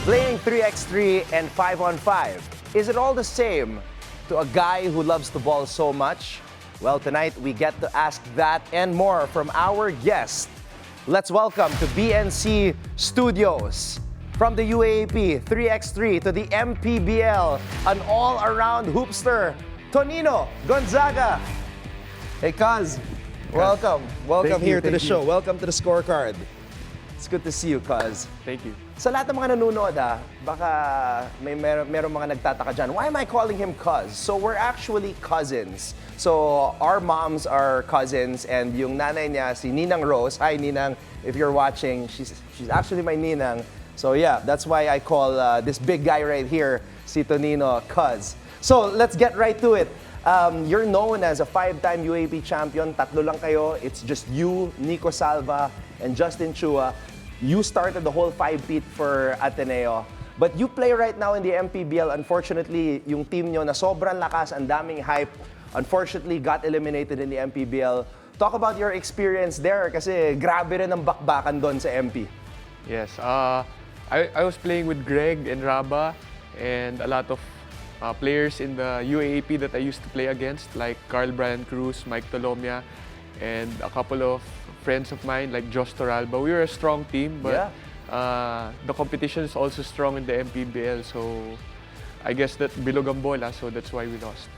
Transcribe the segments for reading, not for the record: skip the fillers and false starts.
Playing 3x3 and 5-on-5, is it all the same to a guy who loves the ball so much? Well, tonight we get to ask that and more from our guest. Let's welcome to BNC Studios, from the UAAP 3x3 to the MPBL, an all-around hoopster, Tonino Gonzaga. Hey, Cuz, welcome. Welcome here to the show. Welcome to the Scorecard. It's good to see you, Cuz. Thank you. Sa lahat ng mga nanonood, baka merong mga nagtataka dyan, why am I calling him Cuz? So we're actually cousins. So our moms are cousins, and yung nanay niya, si Ninang Rose. Hi, Ninang. If you're watching, she's actually my Ninang. So yeah, that's why I call this big guy right here, si Tonino, Cuz. So let's get right to it. You're known as a 5-time UAAP champion. Tatlo lang kayo. It's just you, Nico Salva, and Justin Chua. You started the whole 5-peat for Ateneo. But you play right now in the MPBL. Unfortunately, yung team nyo na sobrang lakas, ang daming hype, unfortunately got eliminated in the MPBL. Talk about your experience there kasi grabe rin ang bakbakan doon sa MP. Yes, I was playing with Greg and Raba and a lot of players in the UAAP that I used to play against, like Carl Brian Cruz, Mike Tolomia, and a couple of friends of mine like Josh Toralba. We were a strong team, but the competition is also strong in the MPBL, so I guess that bilog ang bola, so that's why we lost.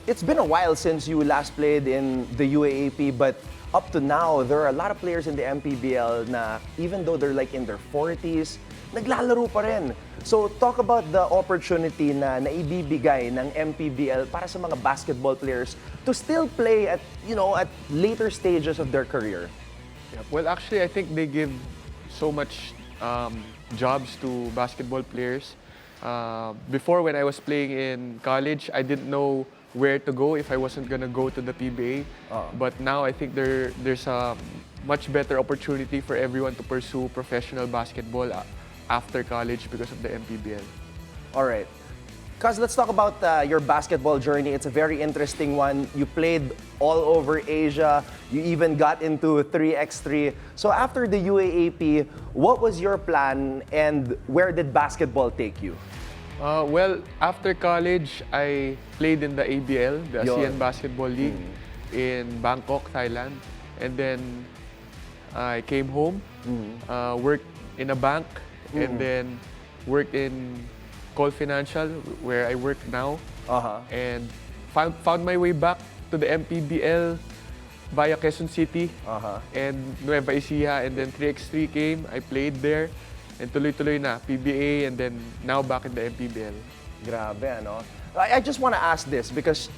It's been a while since you last played in the UAAP, but up to now, there are a lot of players in the MPBL na even though they're like in their 40s, naglalaro pa rin. So talk about the opportunity na naibibigay ng MPBL para sa mga basketball players to still play at, at later stages of their career. Yeah. Well, actually, I think they give so much jobs to basketball players. Before, when I was playing in college, I didn't know where to go if I wasn't gonna go to the PBA. But now I think there's a much better opportunity for everyone to pursue professional basketball after college because of the MPBL. All right. Cuz, let's talk about your basketball journey. It's a very interesting one. You played all over Asia. You even got into 3x3. So after the UAAP, what was your plan and where did basketball take you? Well, after college, I played in the ABL, the ASEAN Basketball League, in Bangkok, Thailand. And then I came home, worked in a bank, and then worked in Call Financial, where I work now. And found my way back to the MPBL via Quezon City and Nueva Ecija. And then 3x3 came, I played there. And tuloy-tuloy na, PBA, and then now back in the MPBL. Grabe, ano? I just want to ask this because,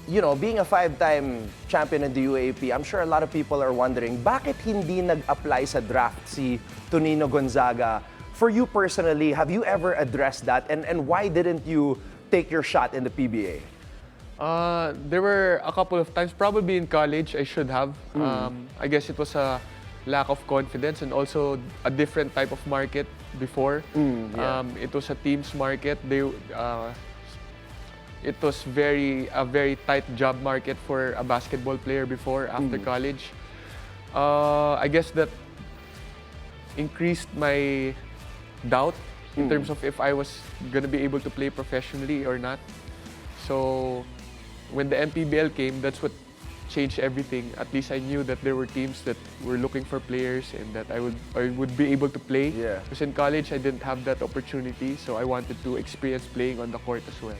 being a 5-time champion in the UAAP, I'm sure a lot of people are wondering, bakit hindi nag-apply sa draft si Tonino Gonzaga? For you personally, have you ever addressed that? And why didn't you take your shot in the PBA? There were a couple of times, probably in college, I should have. I guess it was a lack of confidence and also a different type of market before. It was a team's market. It was a very tight job market for a basketball player before, after college. I guess that increased my doubt in terms of if I was gonna be able to play professionally or not. So when the MPBL came, that's what changed everything. At least I knew that there were teams that were looking for players and that I would be able to play. Yeah. Because in college, I didn't have that opportunity, so I wanted to experience playing on the court as well.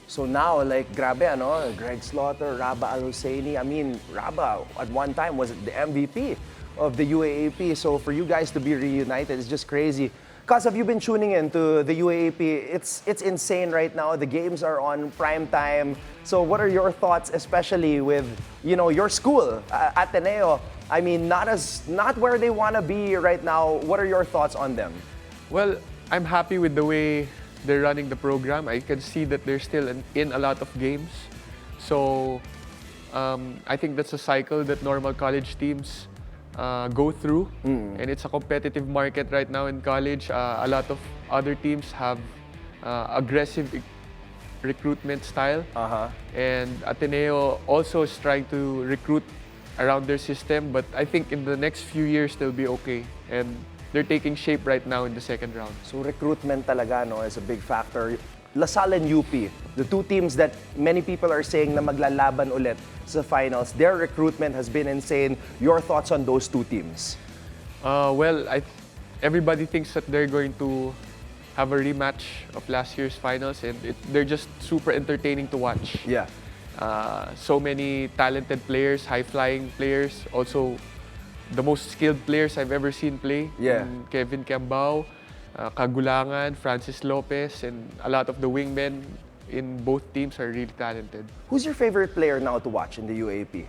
So now, like, grabe, ano? Greg Slaughter, Raba Al-Husseini. I mean, Raba, at one time, was the MVP of the UAAP. So for you guys to be reunited is just crazy. Cuz, have you been tuning in to the UAAP? It's insane right now. The games are on prime time. So what are your thoughts, especially with, your school, Ateneo? I mean, not where they want to be right now. What are your thoughts on them? Well, I'm happy with the way they're running the program. I can see that they're still in a lot of games. So I think that's a cycle that normal college teams go through, and it's a competitive market right now in college. A lot of other teams have aggressive recruitment style, and Ateneo also is trying to recruit around their system, but I think in the next few years they'll be okay. And they're taking shape right now in the second round. So recruitment talaga, no, is a big factor. LaSalle and UP, the two teams that many people are saying na maglalaban ulit sa finals, their recruitment has been insane. Your thoughts on those two teams? Well, everybody thinks that they're going to have a rematch of last year's finals, and they're just super entertaining to watch. Yeah. So many talented players, high-flying players, also the most skilled players I've ever seen play. Yeah. Kevin Cambao, Kagulangan, Francis Lopez, and a lot of the wingmen in both teams are really talented. Who's your favorite player now to watch in the UAP?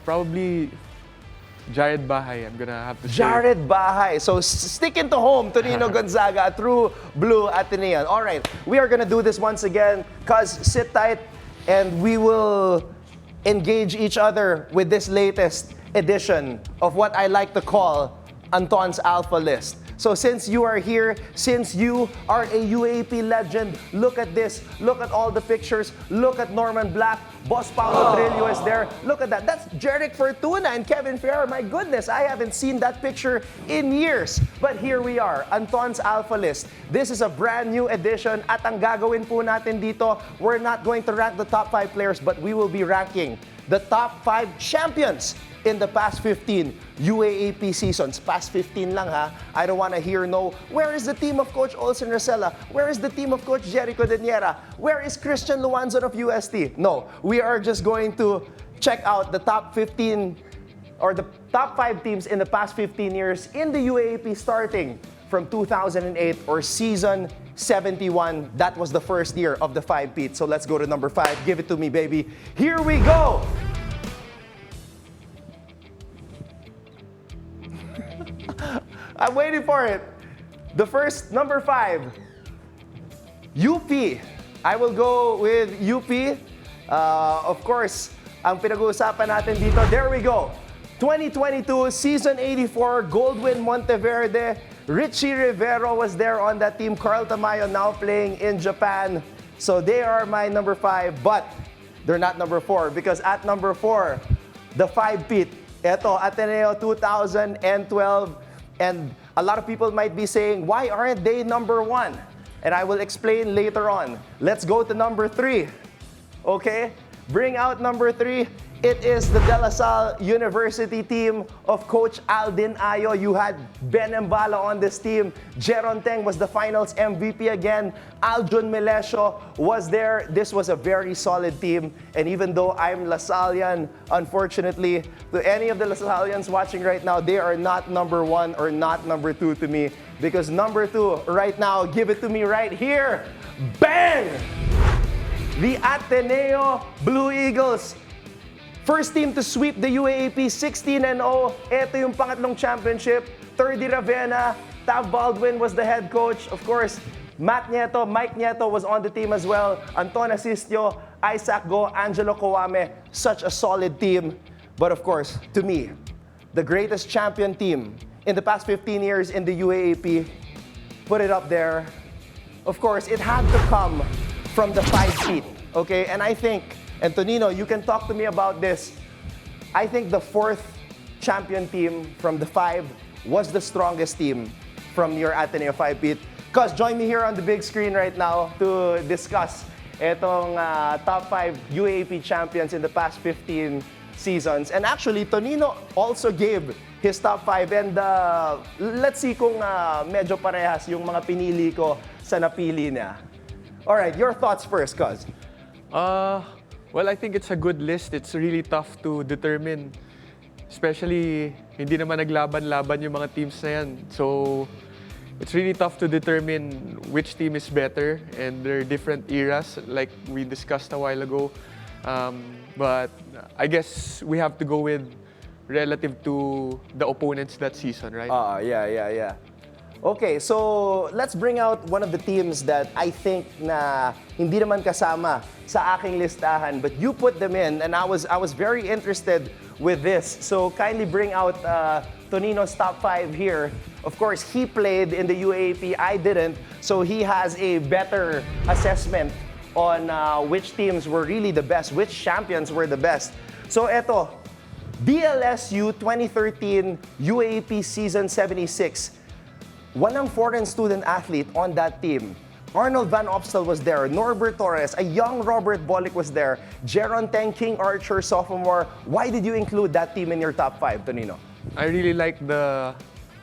Probably Jared Bahay, I'm gonna have to say. Jared Bahay. So sticking to home, Tonino Gonzaga, through Blue Atenean. All right, we are gonna do this once again. Cuz, sit tight and we will engage each other with this latest edition of what I like to call Anton's Alpha List. So since you are here, since you are a UAP legend, look at this. Look at all the pictures. Look at Norman Black. Boss Paulo Trillo is there. Look at that. That's Jeric Fortuna and Kevin Ferrer. My goodness, I haven't seen that picture in years. But here we are, Anton's Alpha List. This is a brand new edition at ang gagawin po natin dito, we're not going to rank the top 5 players, but we will be ranking the top 5 champions in the past 15 UAAP seasons. Past 15 lang ha. I don't want to hear no, where is the team of Coach Olsen Rosella? Where is the team of Coach Jericho Deniera? Where is Christian Luanzon of UST? No, we are just going to check out the top 15 or the top 5 teams in the past 15 years in the UAAP starting from 2008 or season 71. That was the first year of the 5-peat. So let's go to number 5. Give it to me, baby. Here we go. I'm waiting for it. The first, number 5, UP. I will go with UP. Of course, ang pinag-uusapan natin dito, there we go. 2022, Season 84, Goldwyn Monteverde. Richie Rivero was there on that team. Carl Tamayo now playing in Japan. So they are my number 5, but they're not number 4 because at number 4, the 5-peat. Eto, Ateneo 2012. And a lot of people might be saying, why aren't they number 1? And I will explain later on. Let's go to number 3. Okay? Bring out number 3. It is the De La Salle University team of Coach Aldin Ayo. You had Ben Embala on this team. Jeron Teng was the finals MVP again. Aljun Melesio was there. This was a very solid team. And even though I'm Lasallian, unfortunately, to any of the Lasallians watching right now, they are not number 1 or not number 2 to me. Because number 2 right now, give it to me right here. Bang! The Ateneo Blue Eagles. First team to sweep the UAAP 16-0. Ito yung pangatlong championship. Thirdy Ravena, Tav Baldwin was the head coach. Of course, Mike Nieto was on the team as well. Anton Asistio, Isaac Go, Angelo Kawame. Such a solid team. But of course, to me, the greatest champion team in the past 15 years in the UAAP, put it up there. Of course, it had to come from the 5-peat. Okay, and I think, and Tonino, you can talk to me about this. I think the 4th champion team from the 5 was the strongest team from your Ateneo 5-peat. Cuz, join me here on the big screen right now to discuss itong top 5 UAAP champions in the past 15 seasons. And actually, Tonino also gave his top 5. And let's see kung medyo parehas yung mga pinili ko sa napili niya. Alright, your thoughts first, Cuz. Well, I think it's a good list. It's really tough to determine. Especially, hindi naman naglaban-laban yung mga teams na yan. So, it's really tough to determine which team is better. And there are different eras, like we discussed a while ago. But I guess we have to go with relative to the opponents that season, right? Yeah. Okay, so let's bring out one of the teams that I think na hindi naman kasama sa aking listahan, but you put them in, and I was very interested with this. So kindly bring out Tonino's top 5 here. Of course, he played in the UAAP, I didn't, so he has a better assessment on which teams were really the best, which champions were the best. So eto, DLSU 2013 UAAP Season 76. walang foreign student athlete on that team. Arnold Van Opstal was there, Norbert Torres, a young Robert Bolick was there, Jeron Teng, King Archer, sophomore. Why did you include that team in your top 5, Tonino? I really like the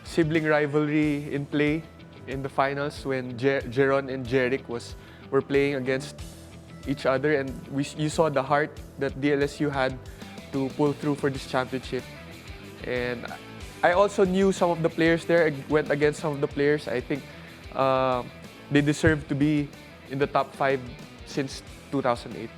sibling rivalry in play in the finals when Jeron and Jeric were playing against each other, and you saw the heart that DLSU had to pull through for this championship. And I also knew some of the players there. I went against some of the players. I think they deserve to be in the top 5 since 2008.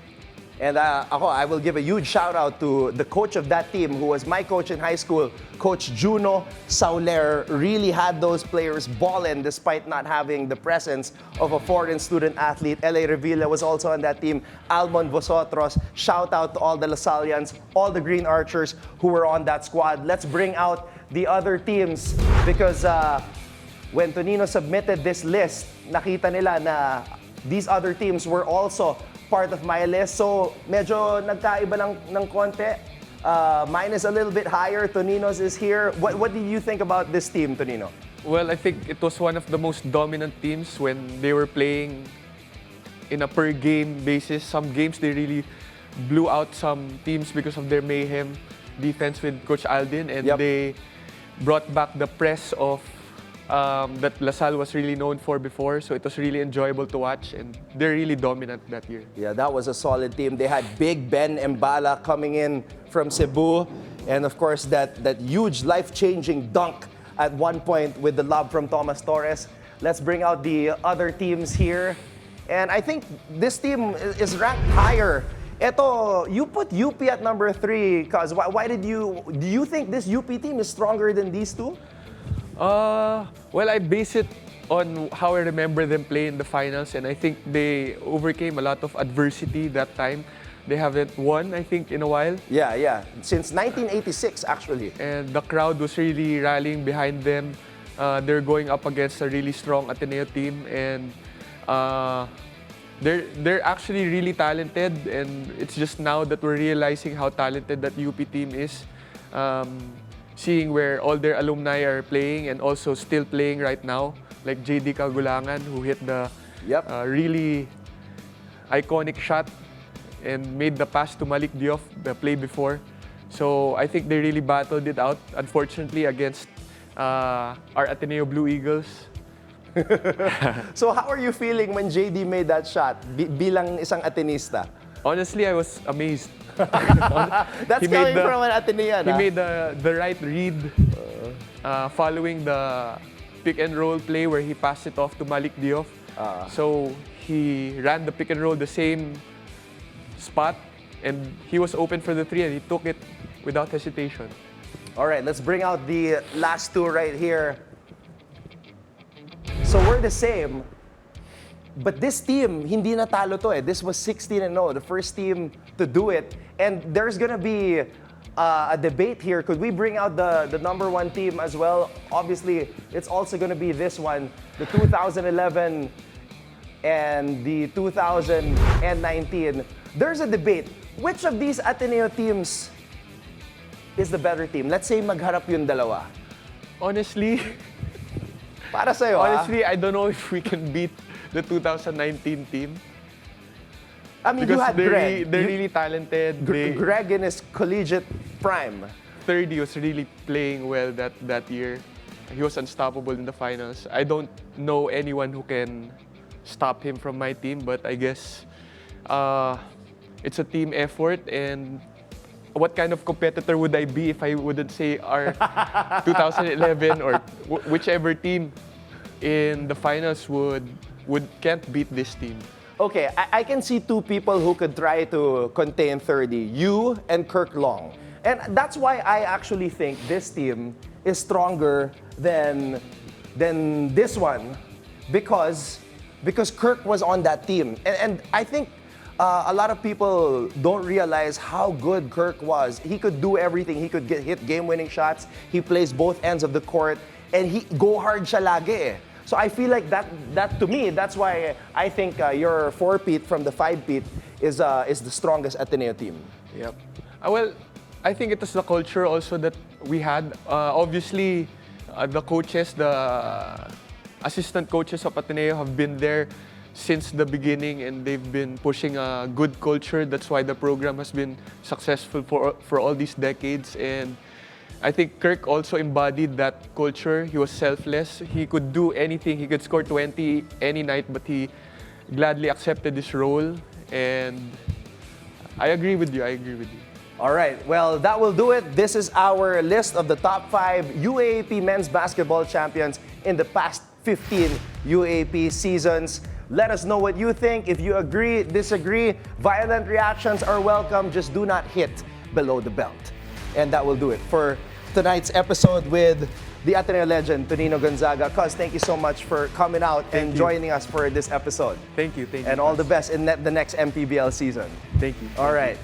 And I will give a huge shout out to the coach of that team, who was my coach in high school, Coach Juno Sauler. Really had those players ballin' despite not having the presence of a foreign student athlete. L.A. Revilla was also on that team. Almon Vosotros. Shout out to all the Lasallians, all the Green Archers who were on that squad. Let's bring out the other teams because when Tonino submitted this list, nakita nila na these other teams were also part of my list. So, medyo nagkaiba ng konti. Mine is a little bit higher. Tonino's is here. What did you think about this team, Tonino? Well, I think it was one of the most dominant teams when they were playing in a per-game basis. Some games, they really blew out some teams because of their mayhem defense with Coach Aldin, and they brought back the press of that LaSalle was really known for before, so it was really enjoyable to watch, and they're really dominant that year. Yeah, that was a solid team. They had Big Ben Mbala coming in from Cebu, and of course that huge life-changing dunk at one point with the lob from Thomas Torres. Let's bring out the other teams here, and I think this team is ranked higher. Eto, you put UP at number 3, cause why do you think this UP team is stronger than these two? Well, I base it on how I remember them play in the finals, and I think they overcame a lot of adversity that time. They haven't won, I think, in a while. Yeah. Since 1986, actually. And the crowd was really rallying behind them. They're going up against a really strong Ateneo team, and they're actually really talented, and it's just now that we're realizing how talented that UP team is. Seeing where all their alumni are playing and also still playing right now, like JD Kagulangan, who hit the really iconic shot and made the pass to Malik Diouf the play before. So I think they really battled it out, unfortunately, against our Ateneo Blue Eagles. So how are you feeling when JD made that shot bilang isang Atenista? Honestly, I was amazed. That's coming from an Atenean. He made the right read following the pick and roll play where he passed it off to Malik Diouf. So he ran the pick and roll the same spot, and he was open for the 3, and he took it without hesitation. All right, let's bring out the last two right here. So we're the same. But this team, hindi natalo to eh. This was 16-0, the first team to do it. And there's gonna be a debate here. Could we bring out the number 1 team as well? Obviously, it's also gonna be this one, the 2011 and the 2019. There's a debate. Which of these Ateneo teams is the better team? Let's say magharap yung dalawa. Honestly, para sa'yo, I don't know if we can beat the 2019 team. I mean, because you had Greg. They're really talented. Greg in his collegiate prime. 30 was really playing well that year. He was unstoppable in the finals. I don't know anyone who can stop him from my team, but I guess it's a team effort. And what kind of competitor would I be if I wouldn't say our 2011 or whichever team in the finals can't beat this team? Okay, I can see two people who could try to contain 30, you and Kirk Long. And that's why I actually think this team is stronger than this one because Kirk was on that team. And I think a lot of people don't realize how good Kirk was. He could do everything. He could hit game-winning shots. He plays both ends of the court. And he go hard siya lagi eh. So I feel like that to me, that's why I think your 4-peat from the 5-peat is the strongest Ateneo team. Yep. Well, I think it was the culture also that we had. Obviously, the coaches, the assistant coaches of Ateneo have been there since the beginning, and they've been pushing a good culture. That's why the program has been successful for all these decades. And I think Kirk also embodied that culture. He was selfless. He could do anything. He could score 20 any night, but he gladly accepted this role. And I agree with you. All right, well, that will do it. This is our list of the top 5 UAAP men's basketball champions in the past 15 UAAP seasons. Let us know what you think. If you agree, disagree, violent reactions are welcome. Just do not hit below the belt. And that will do it for tonight's episode with the Ateneo legend, Tonino Gonzaga. Cuz, thank you so much for coming out and joining us for this episode. Thank you. And all the best in the next MPBL season. Thank you. All right.